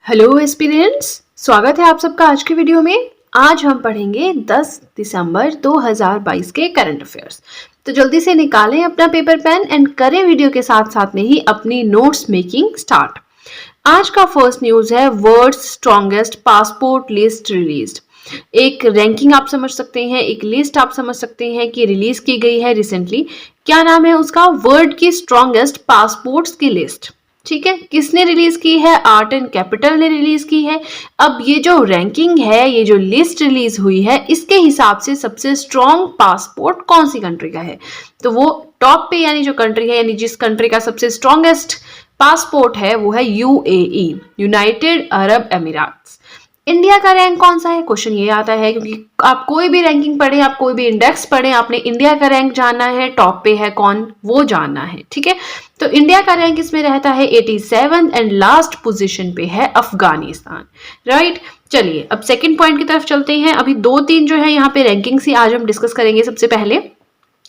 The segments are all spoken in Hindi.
हेलो एस्पिरेंट्स, स्वागत है आप सबका आज की वीडियो में। आज हम पढ़ेंगे 10 दिसंबर 2022 के करंट अफेयर्स। तो जल्दी से निकालें अपना पेपर पेन एंड करें वीडियो के साथ साथ में ही अपनी नोट्स मेकिंग स्टार्ट। आज का फर्स्ट न्यूज है world's strongest passport list released. एक रैंकिंग आप समझ सकते हैं, एक लिस्ट आप समझ सकते हैं कि रिलीज की गई है रिसेंटली। क्या नाम है उसका? वर्ल्ड की स्ट्रॉन्गेस्ट पासपोर्ट्स की लिस्ट। ठीक है, किसने रिलीज की है? आर्ट एंड कैपिटल ने रिलीज की है। अब ये जो रैंकिंग है, ये जो लिस्ट रिलीज हुई है, इसके हिसाब से सबसे स्ट्रॉन्ग पासपोर्ट कौन सी कंट्री का है? तो वो टॉप पे यानी जो कंट्री है, यानी जिस कंट्री का सबसे स्ट्रॉन्गेस्ट पासपोर्ट है, वो है यूएई, यूनाइटेड अरब अमीरात। इंडिया का रैंक कौन सा है? क्वेश्चन ये आता है, क्योंकि आप कोई भी रैंकिंग पढ़े, आप कोई भी इंडेक्स पढ़े, आपने इंडिया का रैंक जानना है, टॉप पे है कौन वो जानना है। ठीक है, तो इंडिया का रैंक इसमें रहता है 87 एंड लास्ट पोजीशन पे है अफगानिस्तान। राइट, चलिए अब सेकंड पॉइंट की तरफ चलते हैं। अभी 2-3 जो है यहाँ पे रैंकिंग से आज हम डिस्कस करेंगे। सबसे पहले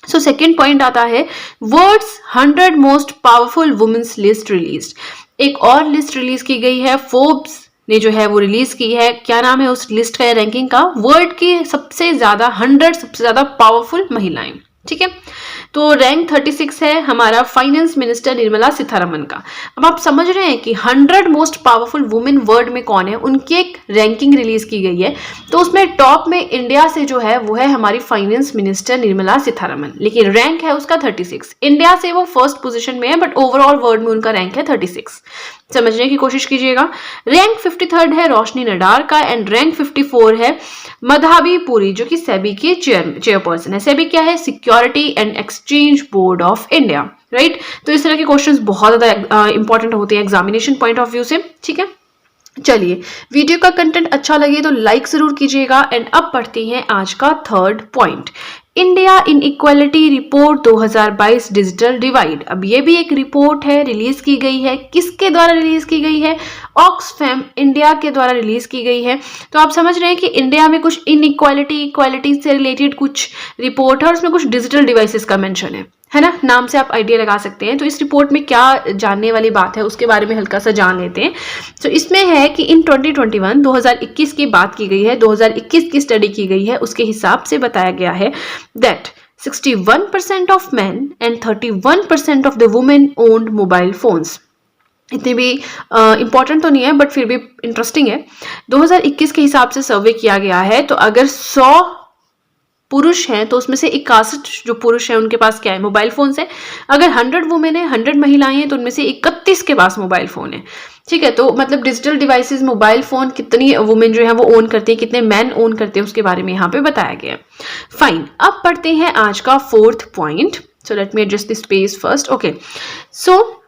सेकंड पॉइंट आता है world's 100 most powerful women's list release. एक और लिस्ट रिलीज की गई है, फोर्ब्स ने जो है वो रिलीज की है। क्या नाम है उस लिस्ट का, रैंकिंग का? वर्ल्ड की सबसे ज्यादा 100 सबसे ज्यादा पावरफुल महिलाएं। ठीक है, तो रैंक 36 है हमारा फाइनेंस मिनिस्टर निर्मला सीतारमन का। अब आप समझ रहे हैं कि 100 मोस्ट पावरफुल वुमेन वर्ल्ड में कौन है, उनकी एक रैंकिंग रिलीज की गई है। तो उसमें टॉप में इंडिया से जो है वो है हमारी फाइनेंस मिनिस्टर निर्मला सीतारमन, लेकिन रैंक है उसका 36। इंडिया से वो फर्स्ट पोजीशन में है, बट ओवरऑल वर्ल्ड में उनका रैंक है 36। समझने की कोशिश कीजिएगा। रैंक 53 है रोशनी नडार का एंड रैंक 54 है मधाबी पुरी, जो कि सेबी की चेयरपर्सन है। सेबी क्या है? Security and exchange board of India. Right, तो इस तरह के क्वेश्चंस बहुत ज्यादा इंपॉर्टेंट होते हैं एग्जामिनेशन पॉइंट ऑफ व्यू से। ठीक है, चलिए वीडियो का कंटेंट अच्छा लगे तो लाइक जरूर कीजिएगा। एंड अब पढ़ते हैं आज का third point, India in equality report 2022 digital divide. अब ये भी एक रिपोर्ट है, रिलीज की गई है। किसके द्वारा रिलीज की गई है? ऑक्सफैम इंडिया के द्वारा रिलीज की गई है। तो आप समझ रहे हैं कि इंडिया में कुछ इक्वालिटी से रिलेटेड कुछ रिपोर्ट है और उसमें कुछ डिजिटल डिवाइसेस का मेंशन है ना? नाम से आप आइडिया लगा सकते हैं। तो इस रिपोर्ट में क्या जानने वाली बात है उसके बारे में हल्का सा जान लेते हैं। तो इसमें है कि इन 2021 की बात की गई है, 2021 की स्टडी की गई है। उसके हिसाब से बताया गया है that 61% of man and 31% of the women owned mobile phones. इतनी भी इंपॉर्टेंट तो नहीं है, बट फिर भी इंटरेस्टिंग है। 2021 के हिसाब से सर्वे किया गया है। तो अगर 100 पुरुष हैं तो उसमें से 61 जो पुरुष हैं उनके पास क्या है? मोबाइल फोन है। अगर 100 वुमेन है, 100 महिलाएं हैं, तो उनमें से 31 के पास मोबाइल फोन है। ठीक है, तो मतलब डिजिटल डिवाइसेस, मोबाइल फोन कितनी वुमेन जो है वो ओन करती है, कितने मैन ओन करते हैं, उसके बारे में यहाँ पे बताया गया है। फाइन, अब पढ़ते हैं आज का fourth point. So let me adjust the space first. Okay, so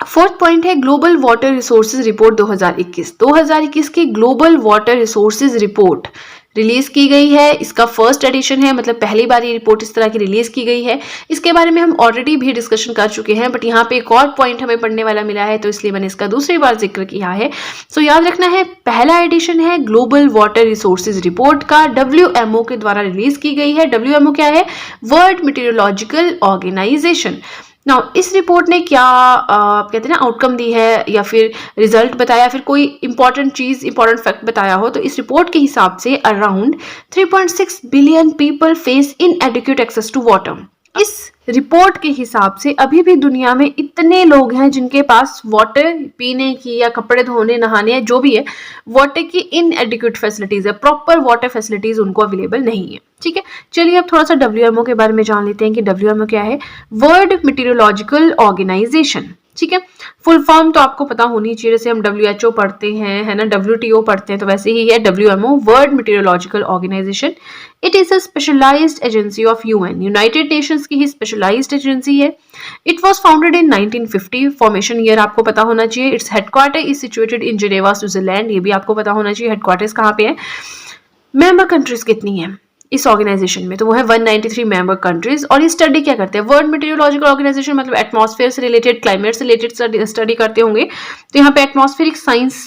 fourth point है ग्लोबल वाटर रिसोर्सेज रिपोर्ट 2021 की global water resources report release की गई है। इसका फर्स्ट एडिशन है, मतलब पहली बार ये रिपोर्ट इस तरह की रिलीज की गई है। इसके बारे में हम ऑलरेडी भी डिस्कशन कर चुके हैं, बट यहाँ पे एक और पॉइंट हमें पढ़ने वाला मिला है, तो इसलिए मैंने इसका दूसरी बार जिक्र किया है। सो याद रखना है, पहला एडिशन है ग्लोबल वाटर रिसोर्सेज रिपोर्ट का, WMO के द्वारा रिलीज की गई है। WMO क्या है? World meteorological organisation. नाउ इस रिपोर्ट ने क्या कहते हैं ना आउटकम दी है, या फिर रिजल्ट बताया, फिर कोई इंपॉर्टेंट चीज, इंपॉर्टेंट फैक्ट बताया हो, तो इस रिपोर्ट के हिसाब से around 3.6 billion people face inadequate access to water. इस रिपोर्ट के हिसाब से अभी भी दुनिया में इतने लोग हैं जिनके पास वाटर पीने की या कपड़े धोने, नहाने या जो भी है, वाटर की इनएडिक्वेट फैसिलिटीज है, प्रॉपर वाटर फैसिलिटीज उनको अवेलेबल नहीं है। ठीक है, चलिए अब थोड़ा सा WMO के बारे में जान लेते हैं कि WMO क्या है। World meteorological organisation. ठीक है, फुल फॉर्म तो आपको पता होनी चाहिए, जैसे हम WHO पढ़ते हैं, है ना, WTO पढ़ते हैं, तो वैसे ही है WMO, world meteorological organisation. It is a specialised agency of UN, United Nations की ही स्पेशलाइज्ड एजेंसी है। It was founded in 1950, formation year आपको पता होना चाहिए। Its headquarter is situated in Geneva, Switzerland, ये भी आपको पता होना चाहिए हेडक्वार्टर्स कहाँ पे है। मेंबर कंट्रीज कितनी है इस ऑर्गेनाइजेशन में? तो वो है 193 मेंबर कंट्रीज। और ये स्टडी क्या करते हैं? वर्ल्ड मीटेरोलॉजिकल ऑर्गेनाइजेशन मतलब एटमॉस्फेयर से रिलेटेड, क्लाइमेट से रिलेटेड स्टडी करते होंगे। तो यहाँ पे एटमॉस्फेरिक साइंस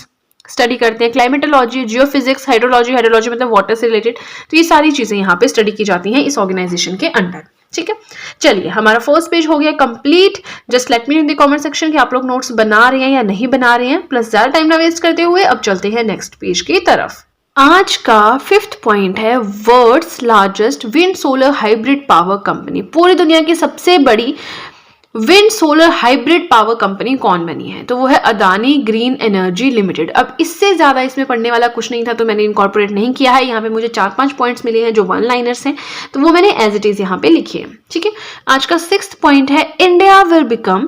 स्टडी करते हैं, क्लाइमेटोलॉजी, जियोफिजिक्स, हाइड्रोलॉजी मतलब वाटर से रिलेटेड। तो ये सारी चीजें यहाँ पे स्टडी की जाती हैं इस ऑर्गेनाइजेशन के अंडर। ठीक है, चलिए हमारा फर्स्ट पेज हो गया complete. Just let me know in the comment section कि आप लोग नोट्स बना रहे हैं या नहीं बना रहे हैं। प्लस ज्यादा टाइम ना वेस्ट करते हुए अब चलते हैं नेक्स्ट पेज की तरफ। आज का फिफ्थ पॉइंट है world's largest wind solar hybrid power company. पूरी दुनिया की सबसे बड़ी wind solar hybrid power company कौन बनी है? तो वो है अदानी ग्रीन एनर्जी लिमिटेड। अब इससे ज्यादा इसमें पढ़ने वाला कुछ नहीं था तो मैंने इनकॉर्पोरेट नहीं किया है। यहाँ पे मुझे 4-5 पॉइंट्स मिले हैं जो वन लाइनर्स हैं, तो वो मैंने एज इट इज यहाँ पे लिखी है। ठीक है, आज का सिक्स्थ पॉइंट है India will become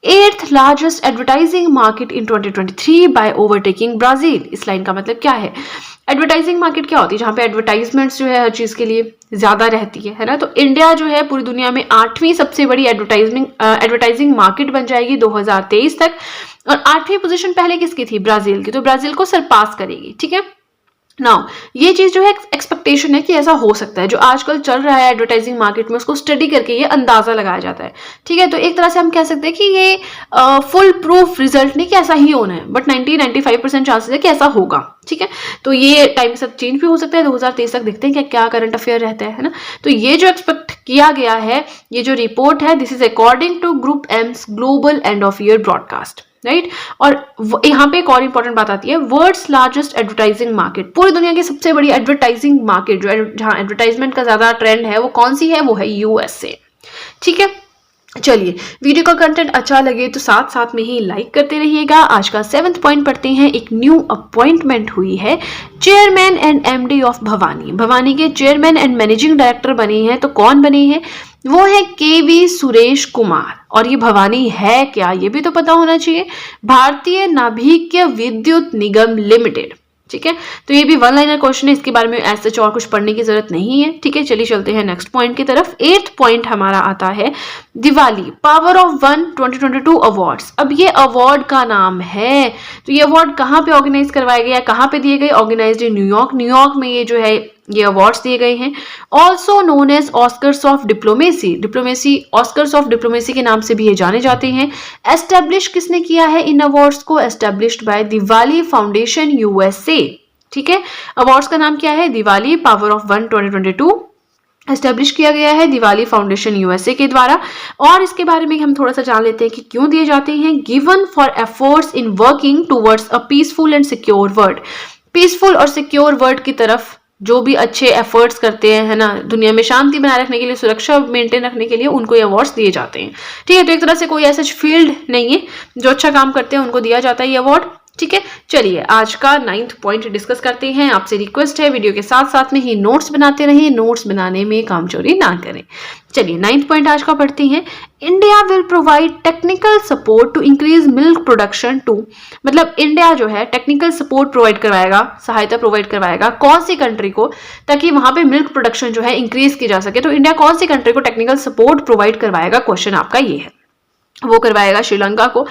8th largest advertising market in 2023 by overtaking Brazil. इस लाइन का मतलब क्या है? एडवर्टाइजिंग मार्केट क्या होती है? जहां पे एडवर्टाइजमेंट्स जो है हर चीज के लिए ज्यादा रहती है ना। तो इंडिया जो है पूरी दुनिया में 8वीं सबसे बड़ी एडवर्टाइजिंग मार्केट बन जाएगी 2023 तक। और 8वीं पोजीशन पहले किसकी थी? ब्राजील की। तो ब्राजील को सरपास करेगी। ठीक है, नाउ ये चीज जो है एक्सपेक्टेशन है कि ऐसा हो सकता है। जो आजकल चल रहा है एडवर्टाइजिंग मार्केट में उसको स्टडी करके ये अंदाजा लगाया जाता है। ठीक है, तो एक तरह से हम कह सकते हैं कि ये फुल प्रूफ रिजल्ट नहीं कि ऐसा ही होना है, बट 90-95% चांसेस है कि ऐसा होगा। ठीक है, तो ये टाइम के साथ चेंज भी हो सकता है। 2023 तक देखते हैं कि क्या करंट अफेयर रहता है ना। तो ये जो एक्सपेक्ट किया गया है, ये जो रिपोर्ट है, this is according to group M's global end of year broadcast, right. और यहाँ पे एक और इंपॉर्टेंट बात आती है, वर्ल्ड्स लार्जेस्ट एडवर्टाइजिंग मार्केट। पूरी दुनिया की सबसे बड़ी एडवर्टाइजिंग मार्केट जो जहाँ एडवर्टाइजमेंट का ज्यादा ट्रेंड है वो कौन सी है? वो है यूएसए। ठीक है, चलिए वीडियो का कंटेंट अच्छा लगे तो साथ साथ में ही लाइक करते रहिएगा। आज का 7th पॉइंट पढ़ते हैं। एक न्यू अपॉइंटमेंट हुई है, chairman and MD of Bhavani. Bhavani के चेयरमैन एंड मैनेजिंग डायरेक्टर बने हैं। तो कौन बने हैं? वो है केवी सुरेश कुमार। और ये भवानी है क्या, ये भी तो पता होना चाहिए। भारतीय नाभिकीय विद्युत निगम लिमिटेड। ठीक है, तो ये भी वन लाइनर क्वेश्चन है, इसके बारे में ऐसे और कुछ पढ़ने की जरूरत नहीं है। ठीक है, चलिए चलते हैं नेक्स्ट पॉइंट की तरफ। 8th पॉइंट हमारा आता है Diwali power of one 2022 awards. अब ये अवार्ड का नाम है, तो ये अवार्ड कहाँ पे ऑर्गेनाइज करवाया गया, कहाँ पे दिए गए? Organised in New York. न्यूयॉर्क में ये जो है ये अवार्ड्स दिए गए हैं। Also known as Oscars of diplomacy. Diplomacy, Oscars of diplomacy के नाम से भी ये जाने जाते हैं। एस्टेब्लिश किसने किया है इन अवार्ड्स को? Established by Diwali foundation USA. ठीक है, अवार्ड्स का नाम क्या है? Diwali power of one 2022 establish किया गया है दिवाली फाउंडेशन यूएसए के द्वारा। और इसके बारे में हम थोड़ा सा जान लेते हैं कि क्यों दिए जाते हैं। Given for efforts in working towards a peaceful and secure world. Peaceful और सिक्योर वर्ल्ड की तरफ जो भी अच्छे एफर्ट्स करते हैं, है ना, दुनिया में शांति बनाए रखने के लिए, सुरक्षा मेंटेन रखने के लिए, उनको ये अवार्ड्स दिए जाते हैं। ठीक है, तो एक तरह से कोई ऐसा फील्ड नहीं है, जो अच्छा काम करते हैं उनको दिया जाता है ये अवार्ड। ठीक है, चलिए आज का 9th पॉइंट डिस्कस करते हैं। आपसे रिक्वेस्ट है वीडियो के साथ साथ में ही नोट्स बनाते रहें, नोट्स बनाने में कामचोरी ना करें। चलिए 9th पॉइंट आज का पढ़ते हैं। India will provide technical support to increase milk production too. मतलब इंडिया जो है टेक्निकल सपोर्ट प्रोवाइड करवाएगा, सहायता प्रोवाइड करवाएगा कौन सी कंट्री को, ताकि वहां पे मिल्क प्रोडक्शन जो है इंक्रीज की जा सके। तो इंडिया कौन सी कंट्री को टेक्निकल सपोर्ट प्रोवाइड करवाएगा? क्वेश्चन आपका ये है। वो करवाएगा श्रीलंका को।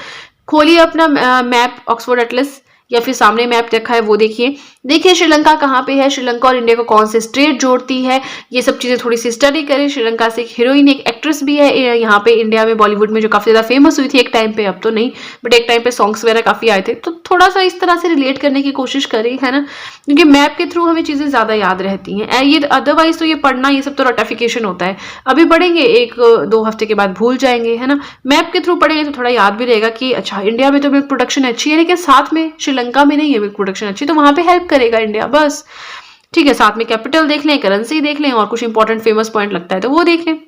खोलिए अपना मैप, ऑक्सफोर्ड एटलस, या फिर सामने मैप रखा है वो देखिए। देखिए श्रीलंका कहाँ पे है, श्रीलंका और इंडिया को कौन से स्टेट जोड़ती है, ये सब चीजें थोड़ी सी स्टडी करें। श्रीलंका से एक हीरोइन, एक एक्ट्रेस भी है यहाँ पे इंडिया में, बॉलीवुड में, जो काफी ज्यादा फेमस हुई थी एक टाइम पे, अब तो नहीं, बट एक टाइम पे सॉन्ग्स वगैरह काफी आए थे। तो थोड़ा सा इस तरह से रिलेट करने की कोशिश करें, है ना, क्योंकि मैप के थ्रू हमें चीजें ज्यादा याद रहती हैं। ये अदरवाइज तो ये पढ़ना, ये सब तो रटिफिकेशन होता है, अभी पढ़ेंगे 1-2 हफ्ते के बाद भूल जाएंगे, है ना। मैप के थ्रू पढ़ेंगे तो थोड़ा याद भी रहेगा कि अच्छा इंडिया में तो मिल्क प्रोडक्शन अच्छी है, लेकिन साथ में श्रीलंका में नहीं है मिल्क प्रोडक्शन अच्छी, तो वहां पे हेल्प करेगा इंडिया, बस। ठीक है, साथ में कैपिटल देख लें, करेंसी देख लें, और कुछ इंपॉर्टेंट फेमस पॉइंट लगता है तो वो देख लें।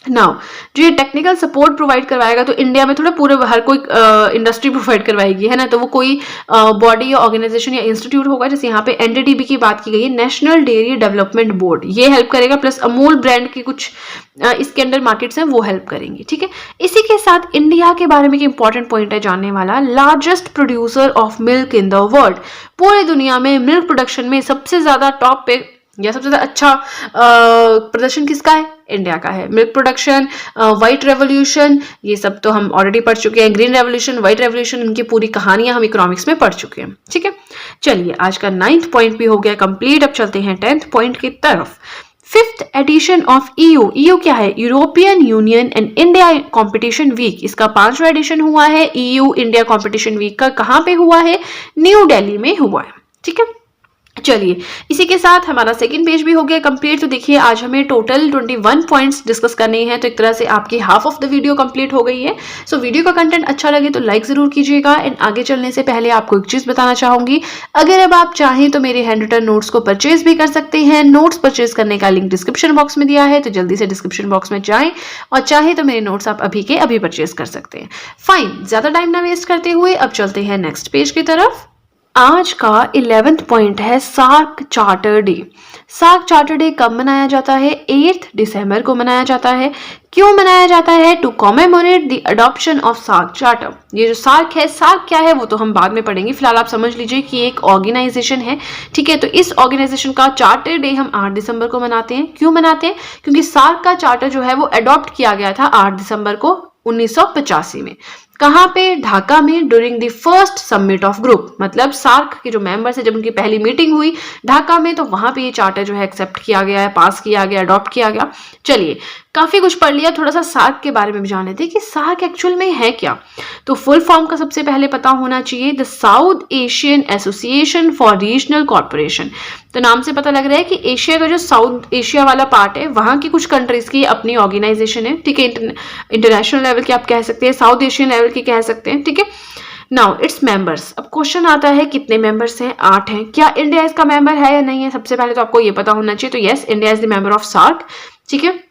नाउ जो ये टेक्निकल सपोर्ट प्रोवाइड करवाएगा, तो इंडिया में थोड़ा पूरे हर कोई इंडस्ट्री प्रोवाइड करवाएगी, है ना। तो वो कोई बॉडी या ऑर्गेनाइजेशन या इंस्टीट्यूट होगा, जैसे यहाँ पे एनडीडीबी की बात की गई है, नेशनल डेयरी डेवलपमेंट बोर्ड, ये हेल्प करेगा। प्लस अमूल ब्रांड की कुछ इसके अंडर मार्केट्स हैं वो हेल्प करेंगे। ठीक है, इसी के साथ इंडिया के बारे में एक इंपॉर्टेंट पॉइंट है जानने वाला, largest producer of milk in the world. पूरी दुनिया में मिल्क प्रोडक्शन में सबसे ज्यादा टॉप पे या सबसे ज्यादा अच्छा प्रदर्शन किसका है? इंडिया का है। मिल्क प्रोडक्शन, व्हाइट रेवोल्यूशन, ये सब तो हम ऑलरेडी पढ़ चुके हैं। ग्रीन रेवोल्यूशन, व्हाइट रेवोल्यूशन, इनकी पूरी कहानियां हम इकोनॉमिक्स में पढ़ चुके हैं। ठीक है, चलिए आज का 9th पॉइंट भी हो गया कंप्लीट। अब चलते हैं 10th पॉइंट की तरफ। 5th addition of EU. EU क्या है? European Union and India competition week. इसका 5वां एडिशन हुआ है। ईयू इंडिया कॉम्पिटिशन वीक का कहाँ पे हुआ है? न्यू दिल्ली में हुआ है। ठीक है, चलिए, इसी के साथ हमारा सेकंड पेज भी हो गया कंप्लीट। तो देखिए, आज हमें टोटल 21 पॉइंट्स डिस्कस करने हैं, तो एक तरह से आपकी half of the video complete हो गई है। सो वीडियो का कंटेंट अच्छा लगे तो लाइक जरूर कीजिएगा। एंड आगे चलने से पहले आपको एक चीज बताना चाहूंगी, अगर अब आप चाहें तो मेरे हैंड रिटन नोट्स को परचेज भी कर सकते हैं। नोट्स परचेज करने का लिंक डिस्क्रिप्शन बॉक्स में दिया है, तो जल्दी से डिस्क्रिप्शन बॉक्स में जाएं और चाहे तो मेरे नोट्स आप अभी के अभी परचेज कर सकते हैं। फाइन, ज्यादा टाइम ना वेस्ट करते हुए अब चलते हैं नेक्स्ट पेज की तरफ। आज का 11th पॉइंट है SAARC charter day. SAARC charter day कब मनाया जाता है? 8 दिसंबर को मनाया जाता है। क्यों मनाया जाता है? To commemorate the adoption of SAARC charter. ये जो सार्क है, सार्क क्या है वो तो हम बाद में पढ़ेंगे, फिलहाल आप समझ लीजिए कि एक ऑर्गेनाइजेशन है, ठीक है। तो इस ऑर्गेनाइजेशन का चार्टर डे हम 8 दिसंबर को मनाते हैं। क्यों मनाते हैं? क्योंकि सार्क का चार्टर जो है वो अडॉप्ट किया गया था 8 दिसंबर को 1985 में। कहाँ पे? ढाका में, during the first summit of group. मतलब सार्क के जो मेंबर्स है, जब उनकी पहली मीटिंग हुई ढाका में, तो वहां पे ये चार्टर जो है एक्सेप्ट किया गया है, पास किया गया, अडॉप्ट किया गया। चलिए, काफी कुछ पढ़ लिया, थोड़ा सा सार्क के बारे में भी जान लेते हैं कि सार्क एक्चुअल में है क्या। तो फुल फॉर्म का सबसे पहले पता होना चाहिए, the south Asian association for regional corporation. तो नाम से पता लग रहा है कि एशिया का जो साउथ एशिया वाला पार्ट है, वहां की कुछ कंट्रीज की अपनी ऑर्गेनाइजेशन है, ठीक है। इंटरनेशनल लेवल की आप कह सकते हैं, साउथ एशियन लेवल की कह सकते हैं, ठीक है। Now its members. अब क्वेश्चन आता है कितने मेंबर्स हैं? 8 हैं। क्या इंडिया इसका मेंबर है या नहीं है? सबसे पहले तो आपको ये पता होना चाहिए। तो yes, India is the member of SAARC, ठीक है।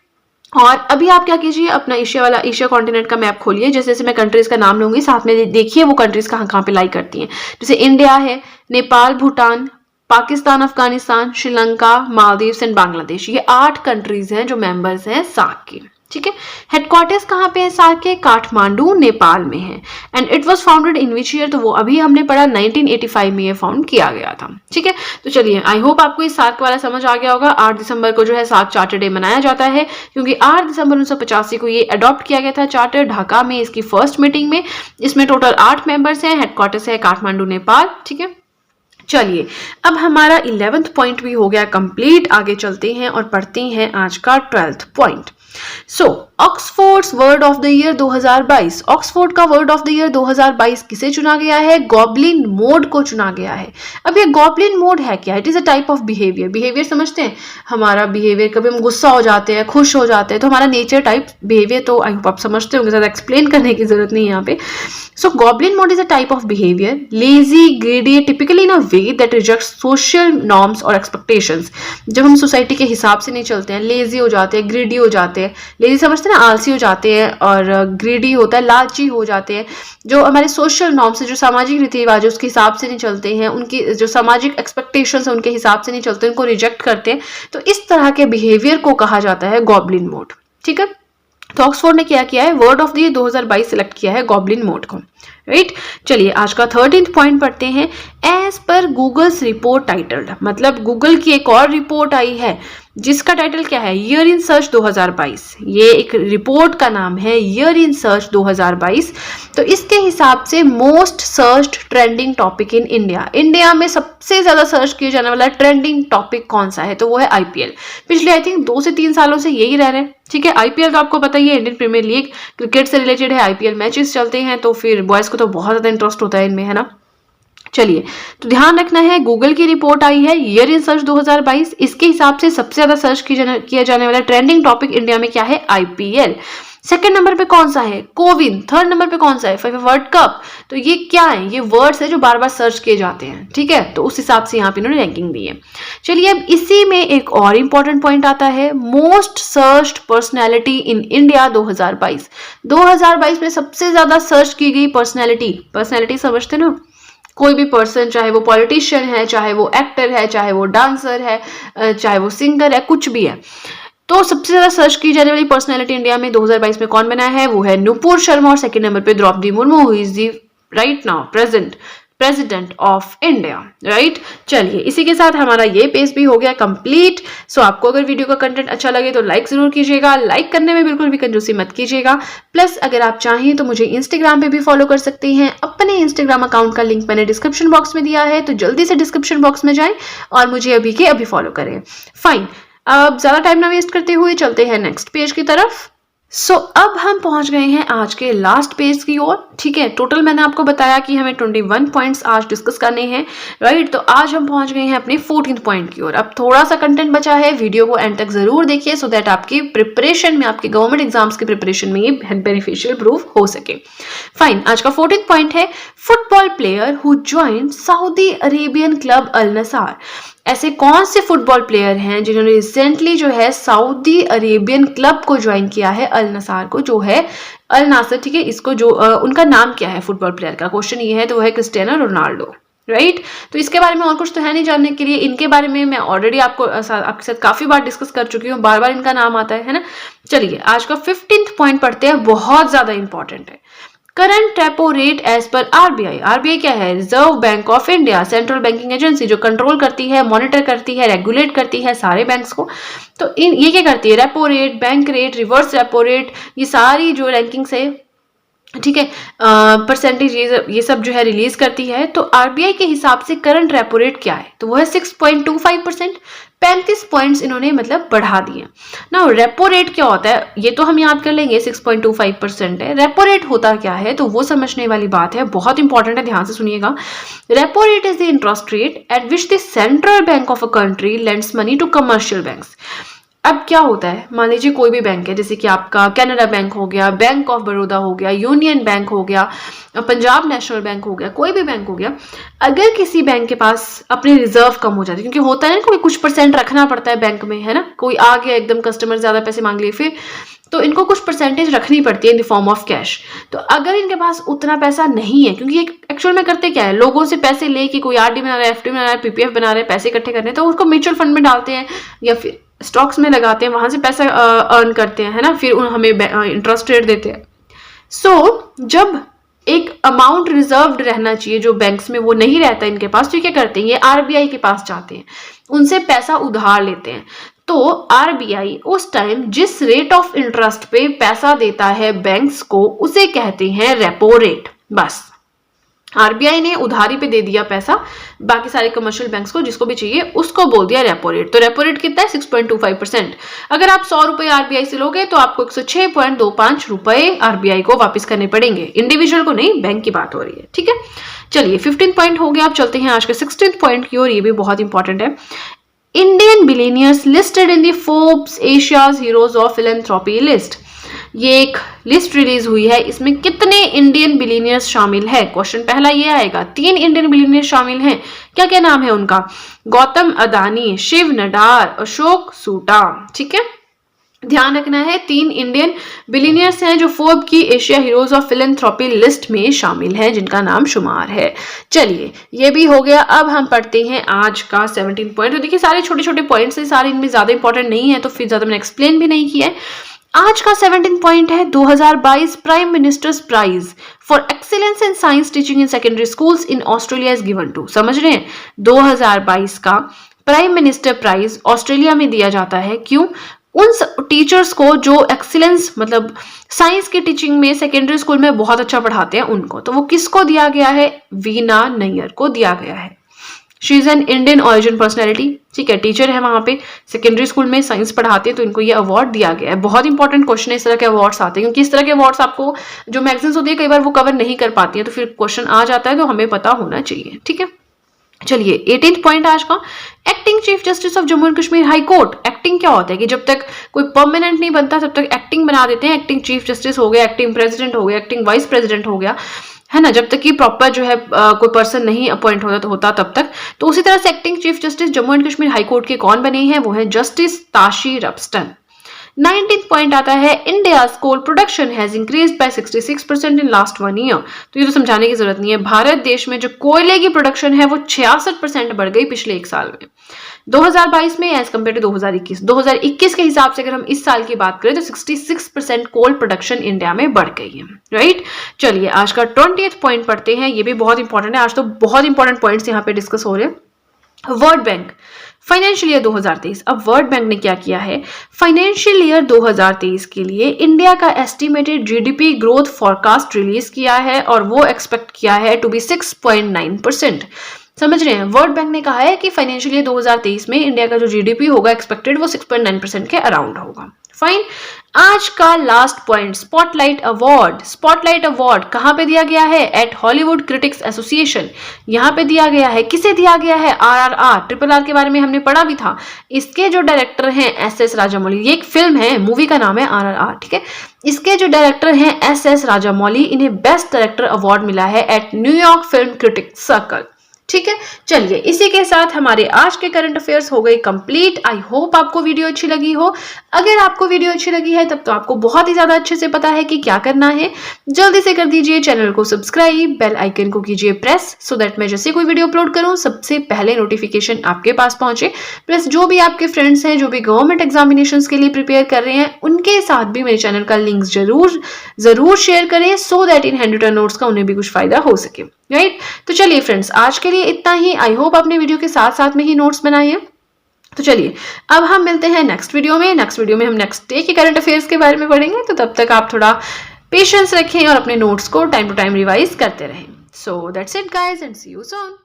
और अभी आप क्या कीजिए, अपना एशिया कॉन्टिनेंट का मैप खोलिए। जैसे जैसे मैं कंट्रीज का नाम लूंगी, साथ में देखिए वो कंट्रीज कहाँ कहाँ पे लाई करती हैं। जैसे इंडिया है, नेपाल, भूटान, पाकिस्तान, अफगानिस्तान, श्रीलंका, मालदीव्स एंड बांग्लादेश। ये 8 कंट्रीज हैं जो मेंबर्स हैं सार्क के, ठीक है। हेडक्वार्टर्स कहाँ पे है सार्क के? काठमांडू, नेपाल में है। And it was founded in which year? तो वो अभी हमने पढ़ा 1985 में ये फाउंड किया गया था, ठीक है। तो चलिए, आई होप आपको इस सार्क वाला समझ आ गया होगा। 8 दिसंबर को जो है सार्क चार्टर डे मनाया जाता है, क्योंकि 8 दिसंबर 1985 को ये अडॉप्ट किया गया था चार्टर, ढाका में इसकी फर्स्ट मीटिंग में। इसमें टोटल 8 मेंबर्स हैं, हेडक्वार्टर्स है काठमांडू, नेपाल, ठीक है। चलिए, अब हमारा 11th पॉइंट भी हो गया कंप्लीट। आगे चलते हैं और पढ़ते हैं आज का 12th point. So Oxford's word of the year 2022। Oxford का वर्ड ऑफ द ईयर 2022 किसे चुना गया है? गॉबलिन मोड को चुना गया है। अब ये गॉबलिन मोड है क्या? It is a type of behaviour. Behaviour समझते हैं, हमारा बिहेवियर, कभी हम गुस्सा हो जाते हैं, खुश हो जाते हैं, तो हमारा नेचर टाइप बिहेवियर, तो आई होप आप समझते होंगे, ज्यादा एक्सप्लेन करने की जरूरत नहीं है यहाँ पे। So goblin mode is a type of behaviour, lazy, greedy, typically in a way that rejects social norms और एक्सपेक्टेशंस। जब हम सोसाइटी के हिसाब से नहीं चलते हैं, लेजी हो जाते हैं, ग्रीडी हो जाते हैं। लेजी समझते हैं ना, आलसी हो जाते हैं, और ग्रीडी होता है, लालची हो जाते हैं। जो हमारे सोशल नॉर्म्स है, जो सामाजिक रीति रिवाज है, उसके हिसाब से नहीं चलते हैं, उनकी जो सामाजिक एक्सपेक्टेशंस है उनके हिसाब से नहीं चलते, उनको रिजेक्ट करते हैं। तो इस तरह के बिहेवियर को कहा जाता है गॉबलिन मोड, ठीक है। तो ऑक्सफोर्ड ने क्या किया है? Word of the year 2022 select किया है गॉबलिन मोड को, राइट। चलिए, आज का 13th पॉइंट पढ़ते हैं। As per Google's report titled, मतलब गूगल की एक और रिपोर्ट आई है जिसका टाइटल क्या है? Year in search 2022। ये एक रिपोर्ट का नाम है ईयर इन सर्च 2022। तो इसके हिसाब से most searched trending topic in India, India में सबसे ज्यादा सर्च किया जाने वाला ट्रेंडिंग टॉपिक कौन सा है? तो वो है आईपीएल। पिछले आई थिंक 2 से 3 सालों से यही रह रहे हैं, ठीक है। आईपीएल तो आपको पता ही है, इंडियन प्रीमियर लीग, क्रिकेट से रिलेटेड है, आईपीएल मैचेस चलते हैं, तो फिर बॉयज को तो बहुत ज्यादा इंटरेस्ट होता है इनमें, है ना। चलिए, तो ध्यान रखना है, गूगल की रिपोर्ट आई है ईयर इन सर्च 2022। इसके हिसाब से सबसे ज्यादा सर्च किया जाने वाला ट्रेंडिंग टॉपिक इंडिया में क्या है? आईपीएल। सेकंड नंबर पे कौन सा है? कोविन। थर्ड नंबर पे कौन सा है? FIFA world cup. तो ये क्या है? ये वर्ड्स है जो बार बार सर्च किए जाते हैं, ठीक है। तो उस हिसाब से यहाँ पे इन्होंने रैंकिंग दी है। चलिए, अब इसी में एक और इंपॉर्टेंट पॉइंट आता है, most searched personality in India 2022। 2022 में सबसे ज्यादा सर्च की गई पर्सनैलिटी समझते ना, कोई भी पर्सन, चाहे वो पॉलिटिशियन है, चाहे वो एक्टर है, चाहे वो डांसर है, चाहे वो सिंगर है, कुछ भी है। तो सबसे ज्यादा सर्च की जाने वाली पर्सनैलिटी इंडिया में 2022 में कौन बना है? वो है नुपुर शर्मा। और सेकंड नंबर पे Droupadi Murmu, who is the right now president of India, right. चलिए, इसी के साथ हमारा ये पेज भी हो गया कंप्लीट। सो आपको अगर वीडियो का कंटेंट अच्छा लगे तो लाइक जरूर कीजिएगा, लाइक करने में बिल्कुल भी कंजूसी मत कीजिएगा। प्लस अगर आप चाहें तो मुझे इंस्टाग्राम पे भी फॉलो कर सकते हैं। अपने इंस्टाग्राम अकाउंट का लिंक मैंने डिस्क्रिप्शन बॉक्स में दिया है, तो जल्दी से डिस्क्रिप्शन बॉक्स में जाएं और मुझे अभी के अभी फॉलो करें। फाइन, अब ज्यादा टाइम ना वेस्ट करते हुए चलते हैं नेक्स्ट पेज की तरफ। अब हम पहुंच गए हैं आज के लास्ट पेज की ओर। ठीक है, टोटल मैंने आपको बताया कि हमें 21 पॉइंट्स आज डिस्कस करने हैं, राइट। तो आज हम पहुंच गए हैं अपने 14th पॉइंट की ओर। अब थोड़ा सा कंटेंट बचा है, वीडियो को एंड तक जरूर देखिए सो दैट आपकी प्रिपरेशन में, आपके गवर्नमेंट एग्जाम्स की प्रिपरेशन में ये बेनिफिशियल प्रूफ हो सके। फाइन, आज का 14th पॉइंट है football player who join Saudi Arabian club Al Nassr. ऐसे कौन से फुटबॉल प्लेयर हैं जिन्होंने रिसेंटली जो है सऊदी अरेबियन क्लब को ज्वाइन किया है, अल नसार को, जो है अल नासर। ठीक है, इसको जो उनका नाम क्या है फुटबॉल प्लेयर का, क्वेश्चन ये है। तो वो है क्रिस्टियानो रोनाल्डो, राइट। तो इसके बारे में और कुछ तो है नहीं जानने के लिए। इनके बारे में मैं ऑलरेडी आपके साथ काफी बार डिस्कस कर चुकी हूँ, बार बार इनका नाम आता है ना। चलिए आज का 15th पॉइंट पढ़ते हैं, बहुत ज्यादा इंपॉर्टेंट है। Current repo rate as per RBI. RBI क्या है? Reserve Bank of India, central banking agency, जो कंट्रोल करती है, मॉनिटर करती है, रेगुलेट करती है सारे बैंक्स को। तो ये क्या करती है? Repo rate, bank rate, reverse repo rate, ये सारी जो रैंकिंग्स है, ठीक है, परसेंटेज, ये सब जो है रिलीज करती है। तो आरबीआई के हिसाब से करंट रेपो रेट क्या है? तो वो है 6.25%। 35 पॉइंट्स इन्होंने मतलब बढ़ा दिए ना। रेपो रेट क्या होता है ये तो हम याद कर लेंगे, 6.25% है। रेपो रेट होता क्या है तो वो समझने वाली बात है, बहुत इंपॉर्टेंट है, ध्यान से सुनिएगा। Repo rate is the interest rate at which the central bank of a country lends money to commercial banks. अब क्या होता है, मान लीजिए कोई भी बैंक है, जैसे कि आपका कैनरा बैंक हो गया, बैंक ऑफ बड़ौदा हो गया, यूनियन बैंक हो गया, पंजाब नेशनल बैंक हो गया, कोई भी बैंक हो गया। अगर किसी बैंक के पास अपने रिजर्व कम हो जाते हैं, क्योंकि होता है ना कोई कुछ परसेंट रखना पड़ता है बैंक में, है ना, कोई आ गया एकदम कस्टमर ज्यादा पैसे मांग लिए, फिर तो इनको कुछ परसेंटेज रखनी पड़ती है in the form of cash. तो अगर इनके पास उतना पैसा नहीं है, क्योंकि एक्चुअल में करते क्या है, लोगों से पैसे लेके कोई आरडी बना रहा है, एफडी बना रहा है, पीपीएफ बना रहे हैं, पैसे इकट्ठे करने, तो उसको म्यूचुअल फंड में डालते हैं या फिर स्टॉक्स में लगाते हैं, वहां से पैसा अर्न करते हैं, है ना, फिर हमें इंटरेस्ट रेट देते हैं। सो जब एक अमाउंट रिजर्व्ड रहना चाहिए जो बैंक्स में, वो नहीं रहता इनके पास, तो क्या करते हैं, ये आरबीआई के पास जाते हैं, उनसे पैसा उधार लेते हैं। तो आरबीआई उस टाइम जिस रेट ऑफ इंटरेस्ट पे पैसा देता है बैंक्स को, उसे कहते हैं रेपो रेट। बस आरबीआई ने उधारी पे दे दिया पैसा बाकी सारे कमर्शियल बैंक्स को, जिसको भी चाहिए उसको बोल दिया रेपो रेट। तो रेपो रेट कितना है? 6.25%। अगर आप 100 रुपए आरबीआई से लोगे तो आपको 106.25 रुपए आरबीआई को वापस करने पड़ेंगे, इंडिविजुअल को नहीं, बैंक की बात हो रही है। ठीक है, चलिए 15 पॉइंट हो गया। आप चलते हैं आज के 16th पॉइंट की ओर, ये भी बहुत इंपॉर्टेंट है। Indian billionaires listed in the Forbes Asia's heroes of philanthropy list. ये एक लिस्ट रिलीज हुई है, इसमें कितने इंडियन बिलियनियर्स शामिल है? क्वेश्चन पहला ये आएगा। 3 इंडियन बिलियनियर्स शामिल हैं, क्या क्या नाम है उनका? गौतम अदानी, शिव नडार, अशोक सूटा। ठीक है, ध्यान रखना है 3 इंडियन बिलियनियर्स हैं जो फोर्ब की Asia heroes of philanthropy list में शामिल हैं, जिनका नाम शुमार है। चलिए ये भी हो गया। अब हम पढ़ते हैं आज का 17 पॉइंट। तो देखिए सारे छोटे छोटे पॉइंट्स हैं, सारे इनमें ज्यादा इंपॉर्टेंट नहीं है, तो फिर ज्यादा मैंने एक्सप्लेन भी नहीं किया है। आज का 17 पॉइंट है 2022 prime minister's prize for excellence in science teaching in secondary schools in Australia is given to. समझ रहे हैं, 2022 का प्राइम मिनिस्टर प्राइज ऑस्ट्रेलिया में दिया जाता है। क्यों? उन टीचर्स को जो एक्सीलेंस मतलब साइंस की टीचिंग में सेकेंडरी स्कूल में बहुत अच्छा पढ़ाते हैं उनको। तो वो किसको दिया गया है? वीना नैयर को दिया गया है। She is an Indian origin personality. ठीक है, टीचर है वहां पे, सेकेंडरी स्कूल में साइंस पढ़ाते हैं, तो इनको ये अवार्ड दिया गया है। बहुत इंपॉर्टेंट क्वेश्चन है, इस तरह के अवार्ड्स आते हैं, क्योंकि इस तरह के अवार्ड्स आपको जो मैगजीन्स होती है कई बार वो कवर नहीं कर पाती है, तो फिर क्वेश्चन आ जाता है, तो हमें पता होना चाहिए। ठीक है, चलिए 18th पॉइंट आज का, acting chief justice of Jammu and Kashmir high court. Acting क्या होता है कि जब तक कोई परमानेंट नहीं बनता तब तक एक्टिंग बना देते हैं। एक्टिंग चीफ जस्टिस हो गया, एक्टिंग प्रेसिडेंट हो गया, एक्टिंग वाइस प्रेसिडेंट हो गया, है ना, जब तक कि प्रॉपर जो है कोई पर्सन नहीं अपॉइंट होता तब तक। तो उसी तरह से acting chief justice Jammu and Kashmir high court के कौन बने हैं? वो है जस्टिस ताशी रब्स्टन। 19th पॉइंट आता है, India coal production has increased by 66% in last 1 year. तो ये तो समझाने की जरूरत नहीं है, भारत देश में जो कोयले की प्रोडक्शन है वो 66% बढ़ गई पिछले 1 साल में, 2022 में एज कम्पेयर टू 2021। 2021 के हिसाब से अगर हम इस साल की बात करें तो 66% कोल प्रोडक्शन इंडिया में बढ़ गई है, राइट। चलिए आज का 20th पॉइंट पढ़ते हैं, ये भी बहुत इंपॉर्टेंट है। आज तो बहुत इंपॉर्टेंट पॉइंट्स यहाँ पे डिस्कस हो रहे हैं। World bank financial year 2023। अब वर्ल्ड बैंक ने क्या किया है, फाइनेंशियल ईयर 2023 के लिए इंडिया का estimated GDP growth forecast release किया है और वो एक्सपेक्ट किया है टू बी 6.9%। समझ रहे हैं, वर्ल्ड बैंक ने कहा है कि फाइनेंशियल ईयर 2023 में इंडिया का जो जीडीपी होगा एक्सपेक्टेड वो 6.9% के अराउंड होगा। फाइन, आज का last point, spotlight award. Spotlight award कहाँ पे दिया गया है? एट हॉलीवुड क्रिटिक्स एसोसिएशन, यहाँ पे दिया गया है। किसे दिया गया है? RRR, ट्रिपल आर के बारे में हमने पढ़ा भी था। इसके जो डायरेक्टर हैं SS राजामौली, ये एक फिल्म है, मूवी का नाम है RRR, ठीक है। इसके जो डायरेक्टर हैं SS राजामौली, इन्हें बेस्ट डायरेक्टर अवार्ड मिला है eight New York film critics circle, ठीक है। चलिए, इसी के साथ हमारे आज के करंट अफेयर्स हो गए कंप्लीट। आई होप आपको वीडियो अच्छी लगी हो। अगर आपको वीडियो अच्छी लगी है तब तो आपको बहुत ही ज्यादा अच्छे से पता है कि क्या करना है। जल्दी से कर दीजिए चैनल को सब्सक्राइब, बेल आइकन को कीजिए प्रेस, सो दैट मैं जैसे कोई वीडियो अपलोड करूं सबसे पहले नोटिफिकेशन आपके पास पहुंचे। प्लस जो भी आपके फ्रेंड्स हैं जो भी गवर्नमेंट एग्जामिनेशन के लिए प्रिपेयर कर रहे हैं, उनके साथ भी मेरे चैनल का लिंक जरूर शेयर करें, so that in handwritten notes का उन्हें भी कुछ फायदा हो सके, राइट। तो चलिए फ्रेंड्स, आज के लिए इतना ही। आई होप आपने वीडियो के साथ साथ में ही नोट्स बनाए हैं। तो चलिए, अब हम मिलते हैं नेक्स्ट वीडियो में। नेक्स्ट वीडियो में हम नेक्स्ट डे के करंट अफेयर्स के बारे में पढ़ेंगे। तो तब तक आप थोड़ा पेशेंस रखें और अपने नोट्स को टाइम टू टाइम रिवाइज करते रहें। So that's it guys, and see you soon.